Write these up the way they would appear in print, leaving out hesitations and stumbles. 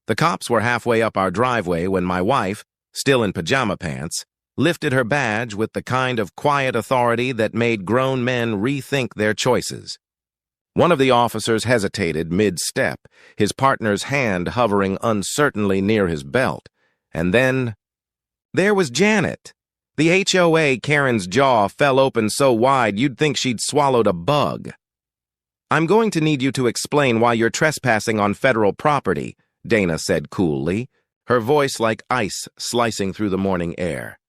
The cops were halfway up our driveway when my wife, still in pajama pants, lifted her badge with the kind of quiet authority that made grown men rethink their choices. One of the officers hesitated mid-step, his partner's hand hovering uncertainly near his belt, and then there was Janet. The HOA Karen's jaw fell open so wide you'd think she'd swallowed a bug. "I'm going to need you to explain why you're trespassing on federal property," Dana said coolly, her voice like ice slicing through the morning air.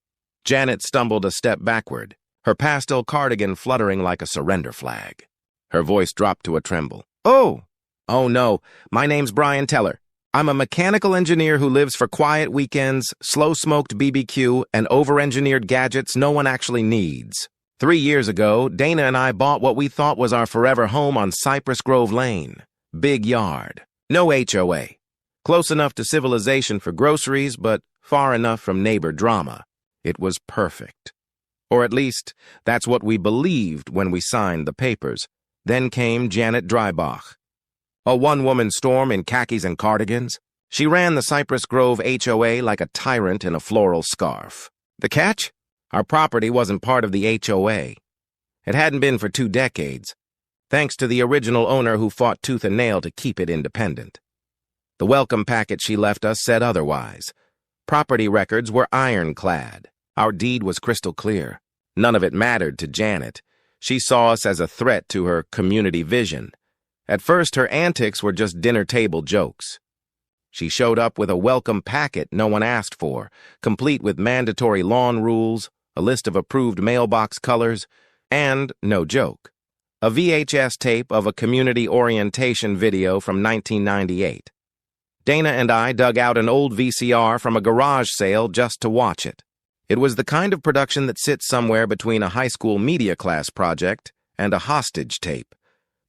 Janet stumbled a step backward, her pastel cardigan fluttering like a surrender flag. Her voice dropped to a tremble. Oh no, my name's Brian Teller. I'm a mechanical engineer who lives for quiet weekends, slow-smoked BBQ, and over-engineered gadgets no one actually needs. 3 years ago, Dana and I bought what we thought was our forever home on Cypress Grove Lane. Big yard. No HOA. Close enough to civilization for groceries, but far enough from neighbor drama. It was perfect. Or at least, that's what we believed when we signed the papers. Then came Janet Dreibach. A one-woman storm in khakis and cardigans. She ran the Cypress Grove HOA like a tyrant in a floral scarf. The catch? Our property wasn't part of the HOA. It hadn't been for 2 decades, thanks to the original owner who fought tooth and nail to keep it independent. The welcome packet she left us said otherwise. Property records were ironclad. Our deed was crystal clear. None of it mattered to Janet. She saw us as a threat to her community vision. At first, her antics were just dinner table jokes. She showed up with a welcome packet no one asked for, complete with mandatory lawn rules, a list of approved mailbox colors, and, no joke, a VHS tape of a community orientation video from 1998. Dana and I dug out an old VCR from a garage sale just to watch it. It was the kind of production that sits somewhere between a high school media class project and a hostage tape.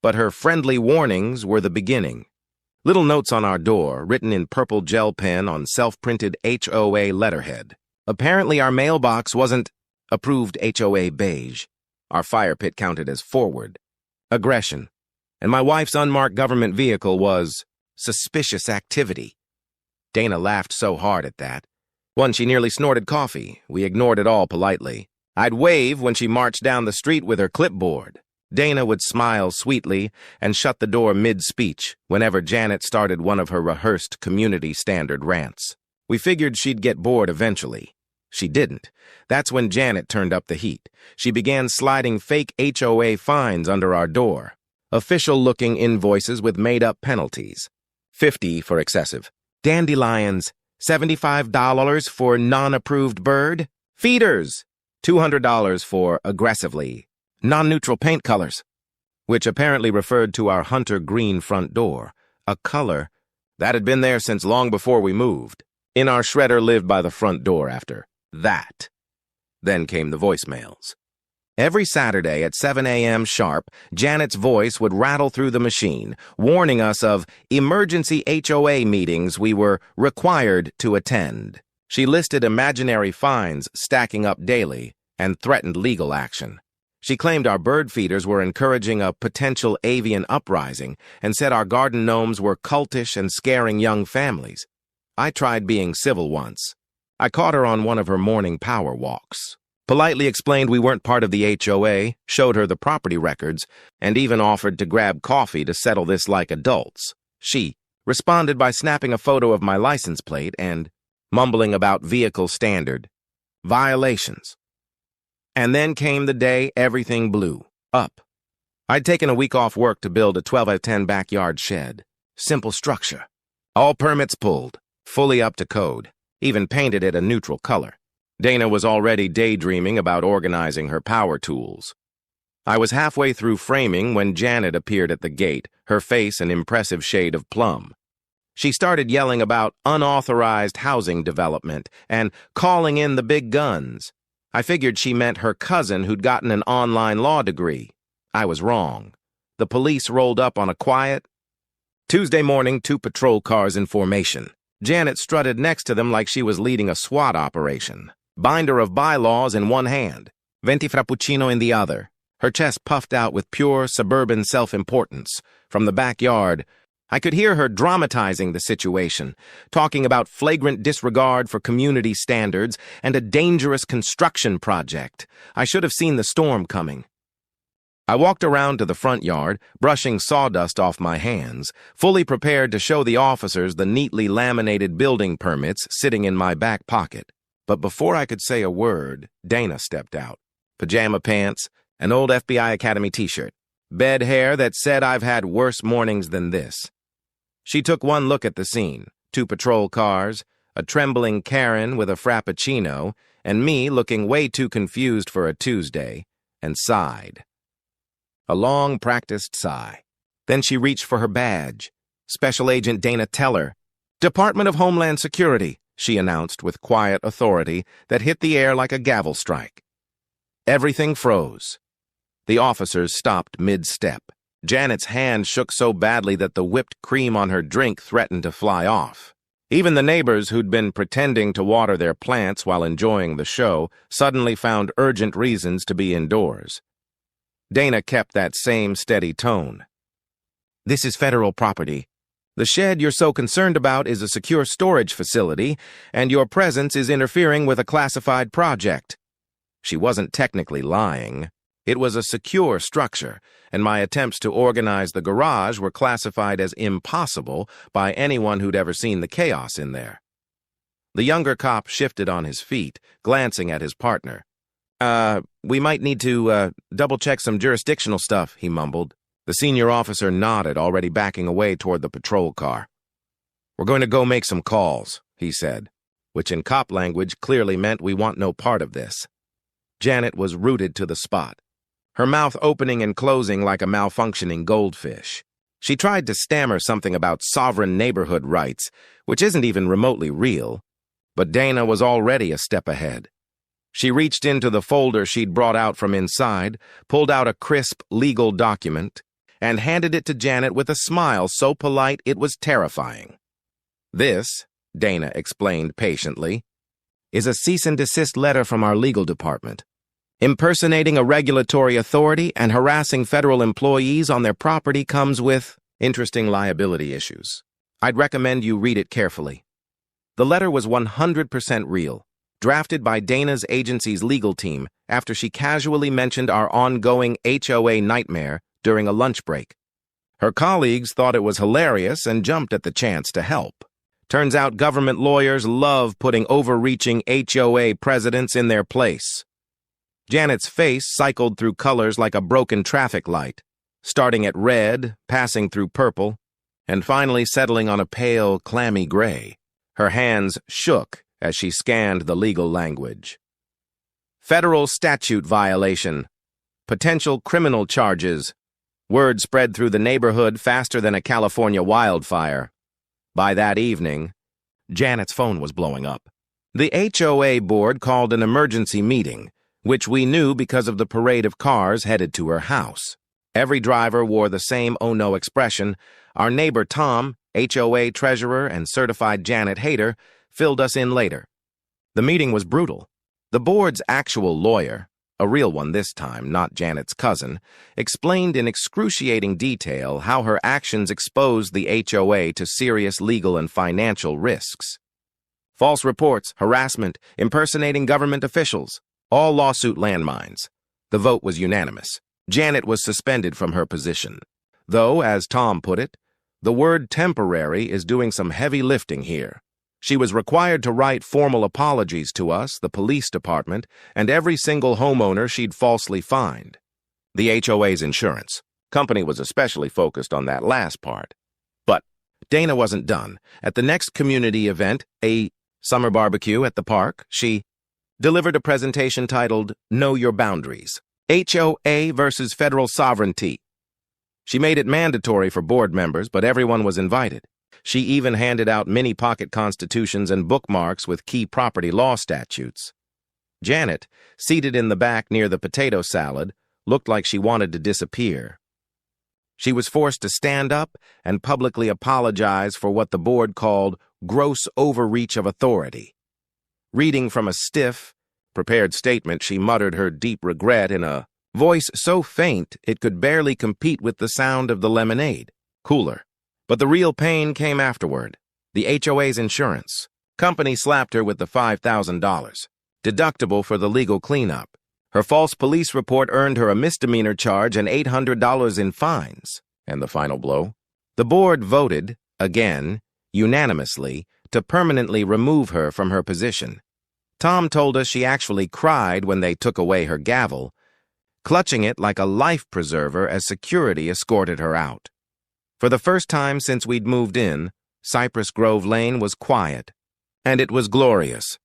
But her friendly warnings were the beginning. Little notes on our door, written in purple gel pen on self-printed HOA letterhead. Apparently our mailbox wasn't approved HOA beige. Our fire pit counted as forward. Aggression. And my wife's unmarked government vehicle was suspicious activity. Dana laughed so hard at that. Once she nearly snorted coffee. We ignored it all politely. I'd wave when she marched down the street with her clipboard. Dana would smile sweetly and shut the door mid-speech whenever Janet started one of her rehearsed community standard rants. We figured she'd get bored eventually. She didn't. That's when Janet turned up the heat. She began sliding fake HOA fines under our door. Official-looking invoices with made-up penalties. $50 for excessive. Dandelions. $75 for non-approved bird. Feeders. $200 for aggressively. Non-neutral paint colors, which apparently referred to our hunter green front door, a color that had been there since long before we moved. In our shredder lived by the front door after that. Then came the voicemails. Every Saturday at 7 a.m. sharp, Janet's voice would rattle through the machine, warning us of emergency HOA meetings we were required to attend. She listed imaginary fines stacking up daily and threatened legal action. She claimed our bird feeders were encouraging a potential avian uprising and said our garden gnomes were cultish and scaring young families. I tried being civil once. I caught her on one of her morning power walks. Politely explained we weren't part of the HOA, showed her the property records, and even offered to grab coffee to settle this like adults. She responded by snapping a photo of my license plate and mumbling about vehicle standard violations. And then came the day everything blew up. I'd taken a week off work to build a 12x10 backyard shed. Simple structure. All permits pulled, fully up to code, even painted it a neutral color. Dana was already daydreaming about organizing her power tools. I was halfway through framing when Janet appeared at the gate, her face an impressive shade of plum. She started yelling about unauthorized housing development and calling in the big guns. I figured she meant her cousin who'd gotten an online law degree. I was wrong. The police rolled up on a quiet Tuesday morning, 2 patrol cars in formation. Janet strutted next to them like she was leading a SWAT operation. Binder of bylaws in one hand, venti frappuccino in the other. Her chest puffed out with pure suburban self-importance. From the backyard, I could hear her dramatizing the situation, talking about flagrant disregard for community standards and a dangerous construction project. I should have seen the storm coming. I walked around to the front yard, brushing sawdust off my hands, fully prepared to show the officers the neatly laminated building permits sitting in my back pocket. But before I could say a word, Dana stepped out. Pajama pants, an old FBI Academy t-shirt, bed hair that said I've had worse mornings than this. She took one look at the scene, 2 patrol cars, a trembling Karen with a frappuccino, and me looking way too confused for a Tuesday, and sighed. A long, practiced sigh. Then she reached for her badge. Special Agent Dana Teller. Department of Homeland Security, she announced with quiet authority that hit the air like a gavel strike. Everything froze. The officers stopped mid-step. Janet's hand shook so badly that the whipped cream on her drink threatened to fly off. Even the neighbors who'd been pretending to water their plants while enjoying the show suddenly found urgent reasons to be indoors. Dana kept that same steady tone. This is federal property. The shed you're so concerned about is a secure storage facility, and your presence is interfering with a classified project. She wasn't technically lying. It was a secure structure, and my attempts to organize the garage were classified as impossible by anyone who'd ever seen the chaos in there. The younger cop shifted on his feet, glancing at his partner. We might need to, double-check some jurisdictional stuff, he mumbled. The senior officer nodded, already backing away toward the patrol car. We're going to go make some calls, he said, which in cop language clearly meant we want no part of this. Janet was rooted to the spot, her mouth opening and closing like a malfunctioning goldfish. She tried to stammer something about sovereign neighborhood rights, which isn't even remotely real, but Dana was already a step ahead. She reached into the folder she'd brought out from inside, pulled out a crisp legal document, and handed it to Janet with a smile so polite it was terrifying. This, Dana explained patiently, is a cease and desist letter from our legal department. Impersonating a regulatory authority and harassing federal employees on their property comes with interesting liability issues. I'd recommend you read it carefully. The letter was 100% real, drafted by Dana's agency's legal team after she casually mentioned our ongoing HOA nightmare during a lunch break. Her colleagues thought it was hilarious and jumped at the chance to help. Turns out government lawyers love putting overreaching HOA presidents in their place. Janet's face cycled through colors like a broken traffic light, starting at red, passing through purple, and finally settling on a pale, clammy gray. Her hands shook as she scanned the legal language. Federal statute violation. Potential criminal charges. Word spread through the neighborhood faster than a California wildfire. By that evening, Janet's phone was blowing up. The HOA board called an emergency meeting, which we knew because of the parade of cars headed to her house. Every driver wore the same oh no expression. Our neighbor Tom, HOA treasurer and certified Janet hater, filled us in later. The meeting was brutal. The board's actual lawyer, a real one this time, not Janet's cousin, explained in excruciating detail how her actions exposed the HOA to serious legal and financial risks. False reports, harassment, impersonating government officials, all lawsuit landmines. The vote was unanimous. Janet was suspended from her position. Though, as Tom put it, the word temporary is doing some heavy lifting here. She was required to write formal apologies to us, the police department, and every single homeowner she'd falsely fined. The HOA's insurance company was especially focused on that last part. But Dana wasn't done. At the next community event, a summer barbecue at the park, she delivered a presentation titled Know Your Boundaries, HOA versus Federal Sovereignty. She made it mandatory for board members, but everyone was invited. She even handed out mini pocket constitutions and bookmarks with key property law statutes. Janet, seated in the back near the potato salad, looked like she wanted to disappear. She was forced to stand up and publicly apologize for what the board called gross overreach of authority. Reading from a stiff, prepared statement, she muttered her deep regret in a voice so faint it could barely compete with the sound of the lemonade. Cooler. But the real pain came afterward. The HOA's insurance. Company slapped her with the $5,000, deductible for the legal cleanup. Her false police report earned her a misdemeanor charge and $800 in fines. And the final blow? The board voted, again, unanimously, to permanently remove her from her position. Tom told us she actually cried when they took away her gavel, clutching it like a life preserver as security escorted her out. For the first time since we'd moved in, Cypress Grove Lane was quiet, and it was glorious.